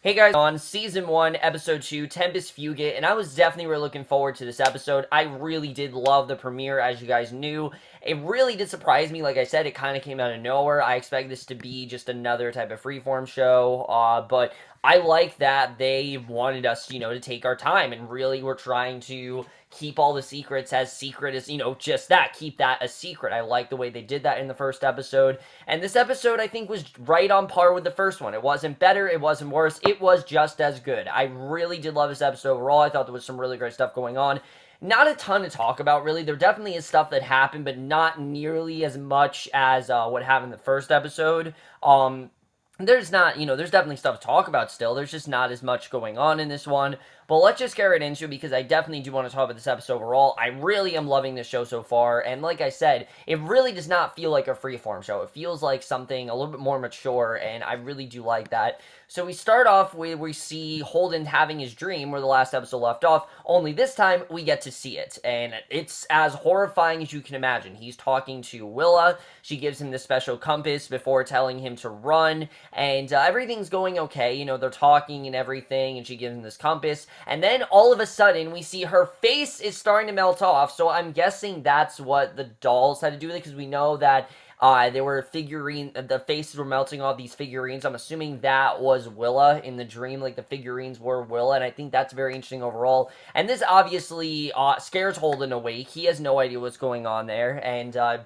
Hey guys, on Season 1, Episode 2, Tempus Fugit, and I was definitely really looking forward to this episode. I really did love the premiere, as you guys knew. It really did surprise me. Like I said, it kind of came out of nowhere. I expected this to be just another type of freeform show, but I like that they wanted us, to take our time, and really were trying to keep all the secrets as secret as, just that. Keep that a secret. I like the way they did that in the first episode. And this episode, I think, was right on par with the first one. It wasn't better, it wasn't worse, it was just as good. I really did love this episode overall. I thought there was some really great stuff going on. Not a ton to talk about, really. There definitely is stuff that happened, but not nearly as much as what happened in the first episode. There's not, there's definitely stuff to talk about still. There's just not as much going on in this one. But let's just get right into it, because I definitely do want to talk about this episode overall. I really am loving this show so far, and like I said, it really does not feel like a freeform show. It feels like something a little bit more mature, and I really do like that. So we start off with, we see Holden having his dream where the last episode left off, only this time we get to see it, and it's as horrifying as you can imagine. He's talking to Willa, she gives him this special compass before telling him to run, and everything's going okay, they're talking and everything, and she gives him this compass, and then all of a sudden we see her face is starting to melt off, so I'm guessing that's what the dolls had to do with it, because we know that there were the faces were melting off these figurines. I'm assuming that was Willa in the dream, like the figurines were Willa, and I think that's very interesting overall. And this obviously scares Holden awake. He has no idea what's going on there, and I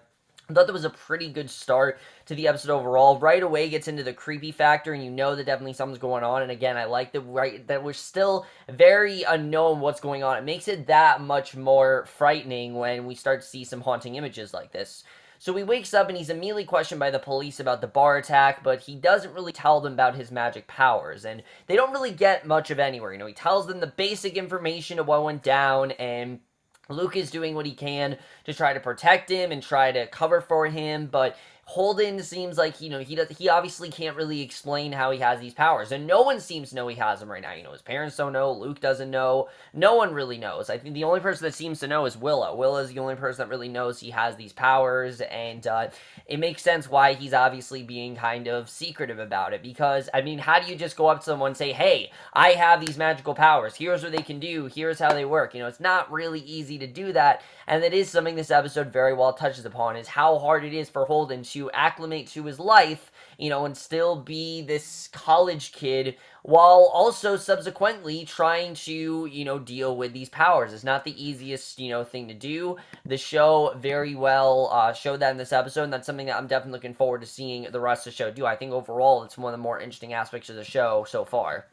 thought that was a pretty good start to the episode overall. Right away gets into the creepy factor, and that definitely something's going on. And again, I like that we're still very unknown what's going on. It makes it that much more frightening when we start to see some haunting images like this. So he wakes up and he's immediately questioned by the police about the bar attack, but he doesn't really tell them about his magic powers, and they don't really get much of anywhere. He tells them the basic information of what went down, and Luke is doing what he can to try to protect him and try to cover for him, but Holden seems like, he obviously can't really explain how he has these powers, and no one seems to know he has them right now. His parents don't know, Luke doesn't know, no one really knows. I think the only person that seems to know is Willa. Willa is the only person that really knows he has these powers, and it makes sense why he's obviously being kind of secretive about it, because, how do you just go up to someone and say, hey, I have these magical powers, here's what they can do, here's how they work? It's not really easy to do that, and that is something this episode very well touches upon, is how hard it is for Holden to acclimate to his life, and still be this college kid while also subsequently trying to, deal with these powers. It's not the easiest, thing to do. The show very well showed that in this episode, and that's something that I'm definitely looking forward to seeing the rest of the show do. I think overall it's one of the more interesting aspects of the show so far.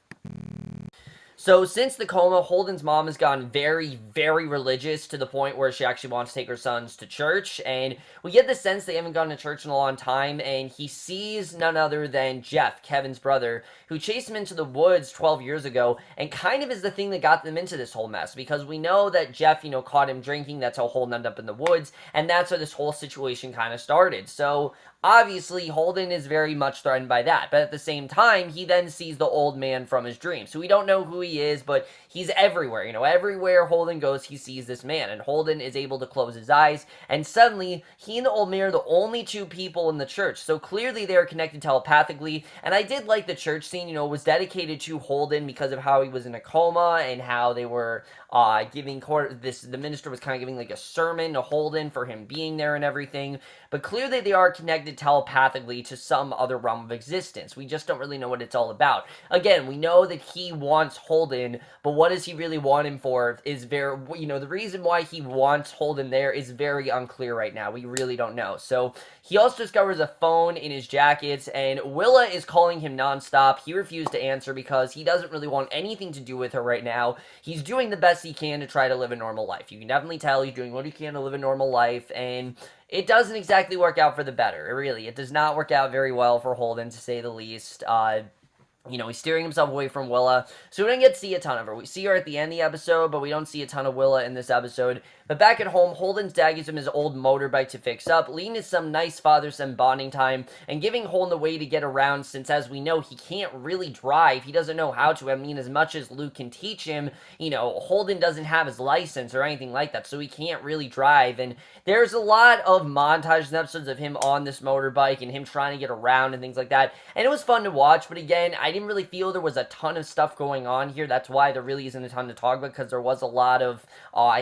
So, since the coma, Holden's mom has gotten very, very religious to the point where she actually wants to take her sons to church, and we get the sense they haven't gone to church in a long time, and he sees none other than Jeff, Kevin's brother, who chased him into the woods 12 years ago, and kind of is the thing that got them into this whole mess, because we know that Jeff, caught him drinking, that's how Holden ended up in the woods, and that's how this whole situation kind of started. So, obviously, Holden is very much threatened by that, but at the same time, he then sees the old man from his dream. So we don't know who he is, but he's everywhere. Everywhere Holden goes, he sees this man, and Holden is able to close his eyes, and suddenly, he and the old man are the only two people in the church. So clearly, they are connected telepathically, and I did like the church scene, was dedicated to Holden because of how he was in a coma, and how they were giving the minister was kind of giving like a sermon to Holden for him being there and everything, but clearly they are connected telepathically to some other realm of existence. We just don't really know what it's all about. Again, we know that he wants Holden, but what does he really want him for is very, the reason why he wants Holden there is very unclear right now. We really don't know. So he also discovers a phone in his jacket, and Willa is calling him nonstop. He refused to answer because he doesn't really want anything to do with her right now. He's doing the best he can to try to live a normal life. You can definitely tell he's doing what he can to live a normal life, and it doesn't exactly work out for the better. It does not work out very well for Holden, to say the least. He's steering himself away from Willa, so we don't get to see a ton of her. We see her at the end of the episode, but we don't see a ton of Willa in this episode. But back at home, Holden's dad gives him his old motorbike to fix up, leading to some nice father-son bonding time, and giving Holden a way to get around, since as we know, he can't really drive. He doesn't know how to. As much as Luke can teach him, Holden doesn't have his license or anything like that, so he can't really drive, and there's a lot of montages and episodes of him on this motorbike, and him trying to get around and things like that, and it was fun to watch, but again, I didn't really feel there was a ton of stuff going on here. That's why there really isn't a ton to talk about, because there was a lot of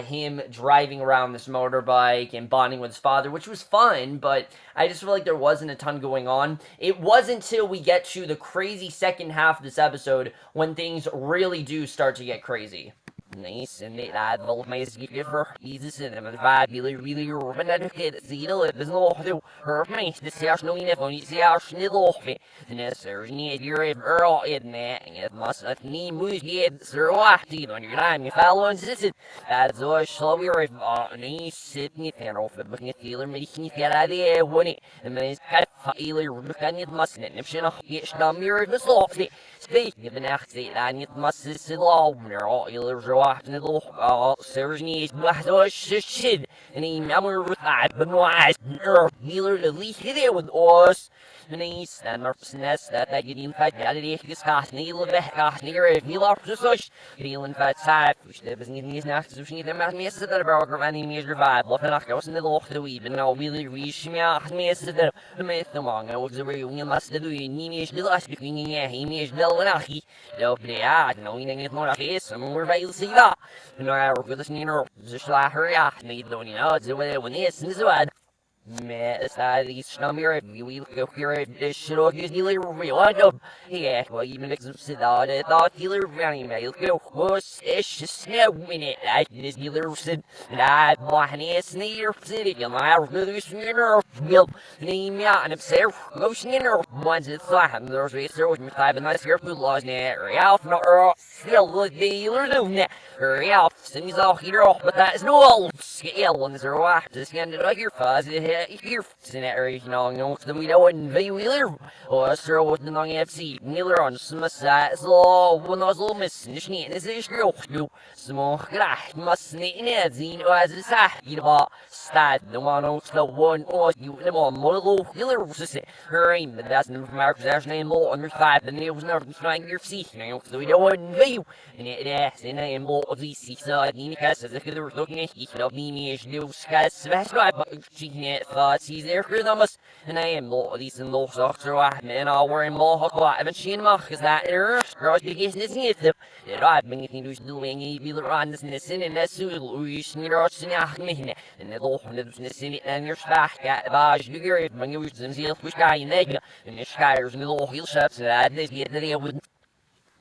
him driving around this motorbike and bonding with his father, which was fun, but I just feel like there wasn't a ton going on. It wasn't until we get to the crazy second half of this episode when things really do start to get crazy. Nice, and that will make it for easy cinema. Really, when I look at the little, there's no her face, the house, no enough on the house, little bit. And there's need your earl in there, and it must not need moves yet, sir. What do you on your time? You follow and sit. That's all slow your nice sitting it and off, but you feel making it get idea when it, and then it's kind of either looking at must not, if she not get some mirror, the soft. Speaking of the next day, I need must sit low, and they're all either watching the little Sergey shit, and he never with that, but wise, dealer to leave here with us. And he's stand up nest that you didn't fight out of the discuss, neither back near if you lost the such, feeling fat side, which there was needing his next to see them as me as the burger, and he measured vibe, looking like I was in the loch the weave, and now really reach me out, me as the myth among I was the real, you must do, and he measured the last between he measured the Lenaki, no, but yeah, knowing it more of his, and we're ready to see that. And I were listening to just like hurry up, need to know, it's the way when this and this one. It's that these number we go here this shit or use dealer real I know yeah well even exhausted out it thought dealer running mail go was it's just no minute I this dealer said that one is near city and I really sooner will name out and observe motion in or ones it's like there's research with five and nice here food laws net Ralph not still the dealer doing that Ralph he's all here but that is no old scale ones are what this ended up here fuzzy here scenario, you know, the we don't be Willa or Sir with the long FC, Miller on some side, so when I was little miss, and this is girl, you small grass, must need it, you know, as a side, you know, start the one on the one or you them on Molo Willer, her aim, but that's the Mark's name more under five, and it was never trying your seat, you know, so we don't be and it is in a more of these six, in case as if they were looking at each of me, as you guys, smash right, but she can't. He's there for them, and I am more these and low socks or what, and I'll wear more hot. I haven't seen him because that error, girls, because this is it. I've been getting to doing a bill around this and in that suit, Louis, and you're watching me, and the law and the it, and your back at Bash, you get it, when you use them, which guy in there, and the skyers and the little heel shops, and that they get the with.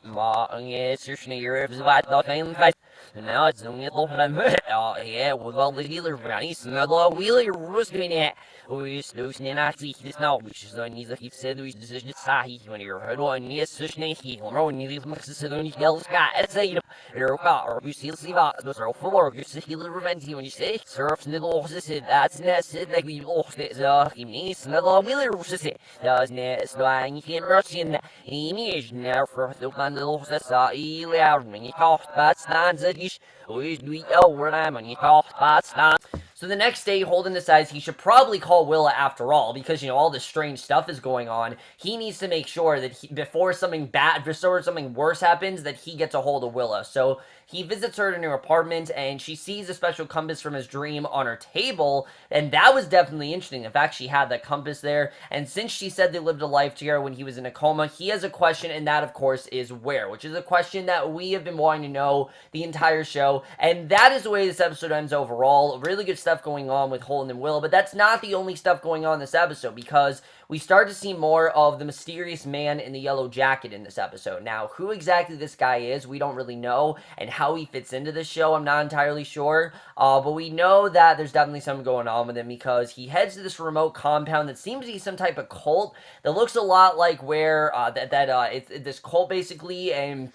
Yes, you're sneer if it's about nothing fight. And now it's only a little bit. Oh, yeah, with all the dealer brownies, and the wheeler was doing it. We snooze and I see this now, which is on these, he said, we just sahi when you're heard on, yes, so sneaky, or when you leave Mrs. on his yellow sky, it's a you're got, or you see the sleeve out, those are for you see the revenge when you say, surfs and the losses, that's nested like we lost it, so he needs another wheeler, doesn't it? So I can't rush in that. He needs now for the one the losses, he loud when you talk, but stands at each, we over them when you talk, but stand. So the next day, Holden decides he should probably call Willa after all, because, you know, all this strange stuff is going on. He needs to make sure that before something worse happens, that he gets a hold of Willa. So he visits her in her apartment, and she sees a special compass from his dream on her table, and that was definitely interesting. In fact, she had that compass there, and since she said they lived a life together when he was in a coma, he has a question, and that, of course, is where, which is a question that we have been wanting to know the entire show, and that is the way this episode ends overall. Really good stuff going on with Holden and Willa, but that's not the only stuff going on in this episode, because we start to see more of the mysterious man in the yellow jacket in this episode. Now, who exactly this guy is, we don't really know, and how he fits into this show, I'm not entirely sure, but we know that there's definitely something going on with him, because he heads to this remote compound that seems to be some type of cult that looks a lot like where, it's this cult basically, and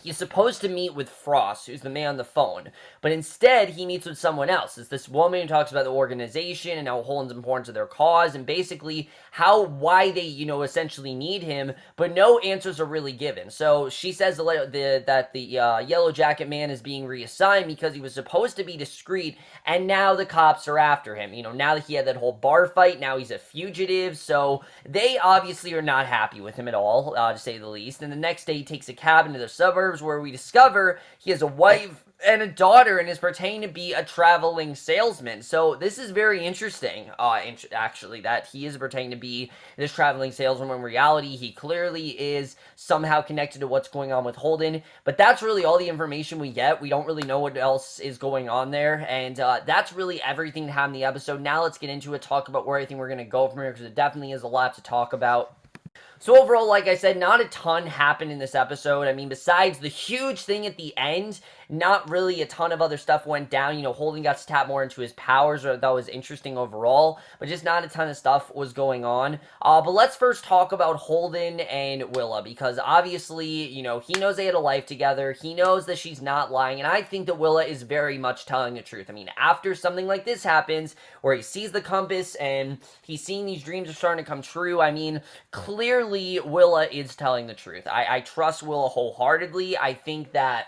he's supposed to meet with Frost, who's the man on the phone, but instead he meets with someone else. It's this woman who talks about the organization and how Holden's important to their cause, and basically why they, you know, essentially need him, but no answers are really given. So she says that the Yellow Jacket man is being reassigned because he was supposed to be discreet, and now the cops are after him. You know, now that he had that whole bar fight, now he's a fugitive, so they obviously are not happy with him at all, to say the least. And the next day he takes a cab into the suburbs, reserves, where we discover he has a wife and a daughter and is pretending to be a traveling salesman. So this is very interesting, actually, that he is pretending to be this traveling salesman when in reality he clearly is somehow connected to what's going on with Holden. But that's really all the information we get. We don't really know what else is going on there, and that's really everything to have in the episode. Now let's get into it, talk about where I think we're going to go from here, because it definitely is a lot to talk about. So overall, like I said, not a ton happened in this episode. I mean, besides the huge thing at the end, not really a ton of other stuff went down. You know, Holden got to tap more into his powers, or that was interesting overall, but just not a ton of stuff was going on. But let's first talk about Holden and Willa, because obviously, you know, he knows they had a life together. He knows that she's not lying, and I think that Willa is very much telling the truth. I mean, after something like this happens, where he sees the compass and he's seeing these dreams are starting to come true, I mean, clearly Willa is telling the truth. I trust Willa wholeheartedly. I think that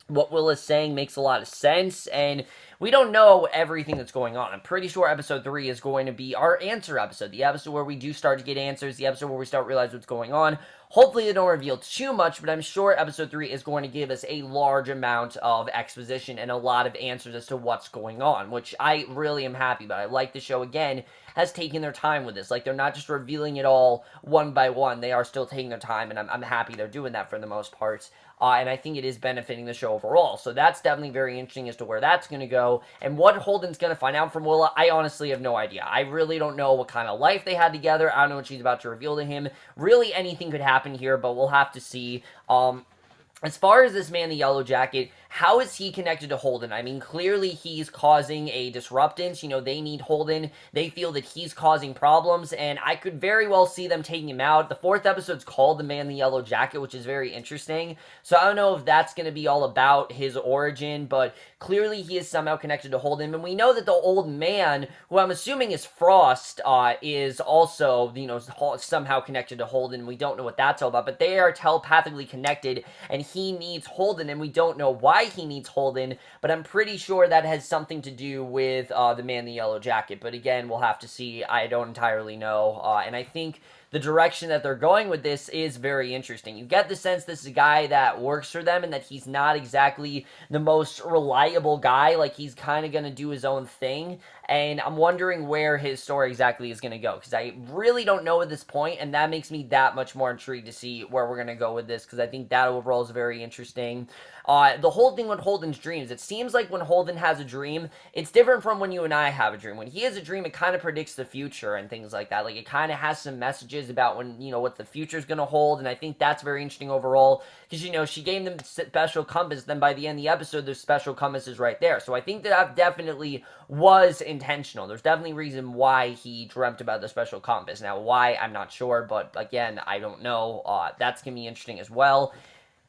what Willa's saying makes a lot of sense, and we don't know everything that's going on. I'm pretty sure episode 3 is going to be our answer episode, the episode where we do start to get answers, the episode where we start to realize what's going on. Hopefully they don't reveal too much, but I'm sure episode 3 is going to give us a large amount of exposition and a lot of answers as to what's going on, which I really am happy about. I like the show, again, has taken their time with this. Like, they're not just revealing it all one by one. They are still taking their time, and I'm happy they're doing that for the most part. And I think it is benefiting the show overall. So that's definitely very interesting as to where that's going to go. And what Holden's going to find out from Willa, I honestly have no idea. I really don't know what kind of life they had together. I don't know what she's about to reveal to him. Really, anything could happen here, but we'll have to see. As far as this man in the yellow jacket, how is he connected to Holden? I mean, clearly he's causing a disruptance. You know, they need Holden. They feel that he's causing problems, and I could very well see them taking him out. The 4th episode's called The Man in the Yellow Jacket, which is very interesting. So I don't know if that's going to be all about his origin, but clearly he is somehow connected to Holden. And we know that the old man, who I'm assuming is Frost, is also, you know, somehow connected to Holden. We don't know what that's all about, but they are telepathically connected, and he needs Holden, and we don't know why he needs Holden, but I'm pretty sure that has something to do with the man in the yellow jacket. But again, we'll have to see. I don't entirely know, and I think the direction that they're going with this is very interesting. You get the sense this is a guy that works for them and that he's not exactly the most reliable guy. Like, he's kind of going to do his own thing, and I'm wondering where his story exactly is going to go, because I really don't know at this point, and that makes me that much more intrigued to see where we're going to go with this, because I think that overall is very interesting. The whole thing with Holden's dreams, it seems like when Holden has a dream, it's different from when you and I have a dream. When he has a dream, it kind of predicts the future and things like that. Like, it kind of has some messages about when, you know, what the future is going to hold, and I think that's very interesting overall, because, you know, she gave them special compass, then by the end of the episode, there's special compasses right there. So I think that definitely was intentional. There's definitely a reason why he dreamt about the special compass. Now, why, I'm not sure, but again, I don't know. That's going to be interesting as well.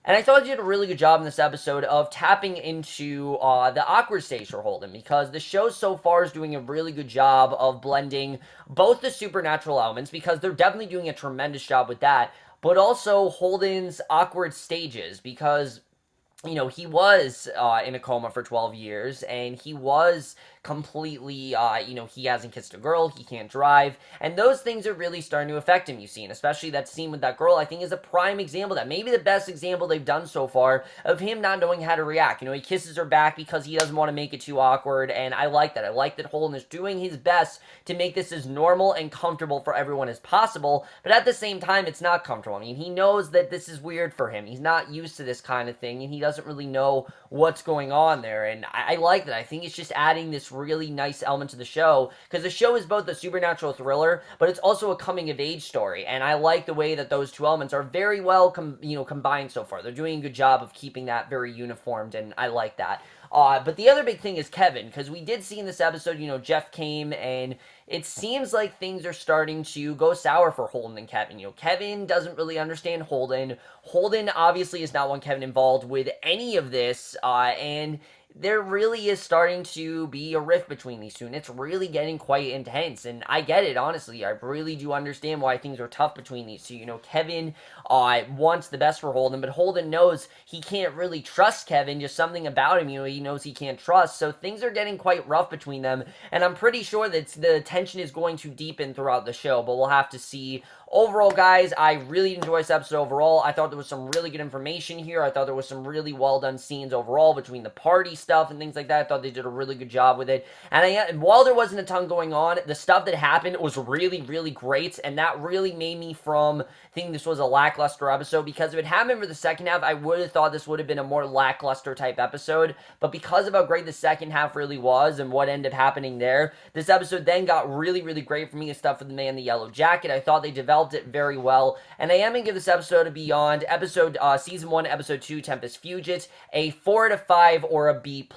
And I thought he did a really good job in this episode of tapping into the awkward stage for Holden, because the show so far is doing a really good job of blending both the supernatural elements, because they're definitely doing a tremendous job with that, but also Holden's awkward stages, because, you know, he was in a coma for 12 years, and he was completely, you know, he hasn't kissed a girl, he can't drive, and those things are really starting to affect him, you see, and especially that scene with that girl, I think, is a prime example of that, maybe the best example they've done so far, of him not knowing how to react. You know, he kisses her back because he doesn't want to make it too awkward, and I like that. I like that Holden is doing his best to make this as normal and comfortable for everyone as possible, but at the same time, it's not comfortable. I mean, he knows that this is weird for him. He's not used to this kind of thing, and he doesn't really know what's going on there, and I like that. I think it's just adding this really nice element to the show, because the show is both a supernatural thriller, but it's also a coming-of-age story, and I like the way that those two elements are very well combined so far. They're doing a good job of keeping that very uniformed, and I like that. But the other big thing is Kevin, because we did see in this episode, you know, Jeff came, and it seems like things are starting to go sour for Holden and Kevin. You know, Kevin doesn't really understand Holden. Holden obviously is not one Kevin involved with any of this, and there really is starting to be a rift between these two, and it's really getting quite intense, and I get it, honestly. I really do understand why things are tough between these two. You know, Kevin wants the best for Holden, but Holden knows he can't really trust Kevin, just something about him, you know, he knows he can't trust, so things are getting quite rough between them, and I'm pretty sure that the tension is going to deepen throughout the show, but we'll have to see overall, guys, I really enjoyed this episode overall. I thought there was some really good information here. I thought there was some really well done scenes overall between the party stuff and things like that. I thought they did a really good job with it. And while there wasn't a ton going on, the stuff that happened was really, really great. And that really made me think this was a lackluster episode, because if it happened for the second half, I would have thought this would have been a more lackluster type episode. But because of how great the second half really was and what ended up happening there, this episode then got really, really great for me. The stuff with the man in the yellow jacket, I thought they developed it very well. And I am going to give this episode a Beyond Season 1, Episode 2, Tempus Fugit, a 4 out of 5 or a B+.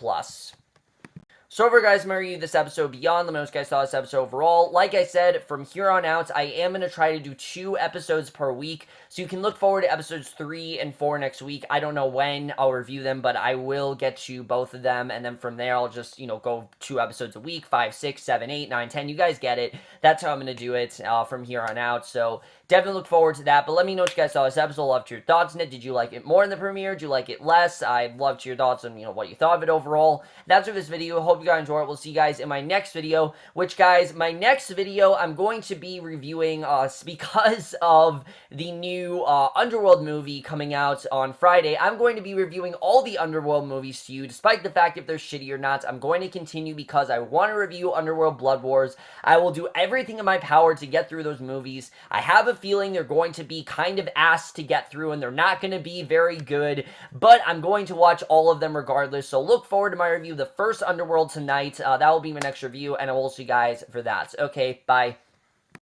So over, guys, my review of this episode Beyond. Let me know what you guys thought of this episode overall. Like I said, from here on out, I am going to try to do 2 episodes per week. So you can look forward to episodes 3 and 4 next week. I don't know when I'll review them, but I will get you both of them. And then from there, I'll just, go 2 episodes a week, 5, 6, 7, 8, 9, 10. You guys get it. That's how I'm going to do it from here on out. So definitely look forward to that. But let me know what you guys thought of this episode. Love to your thoughts on it. Did you like it more in the premiere? Did you like it less? I'd love to your thoughts on, what you thought of it overall. That's it for this video. Hope you guys enjoy it. We'll see you guys in my next video, which, guys, my next video, I'm going to be reviewing, because of the new Underworld movie coming out on Friday. I'm going to be reviewing all the Underworld movies to you, despite the fact if they're shitty or not. I'm going to continue because I want to review Underworld Blood Wars. I will do everything in my power to get through those movies. I have a feeling they're going to be kind of ass to get through, and they're not going to be very good, but I'm going to watch all of them regardless. So look forward to my review of the first Underworld tonight. That will be my next review, and I will see you guys for that. Okay, bye.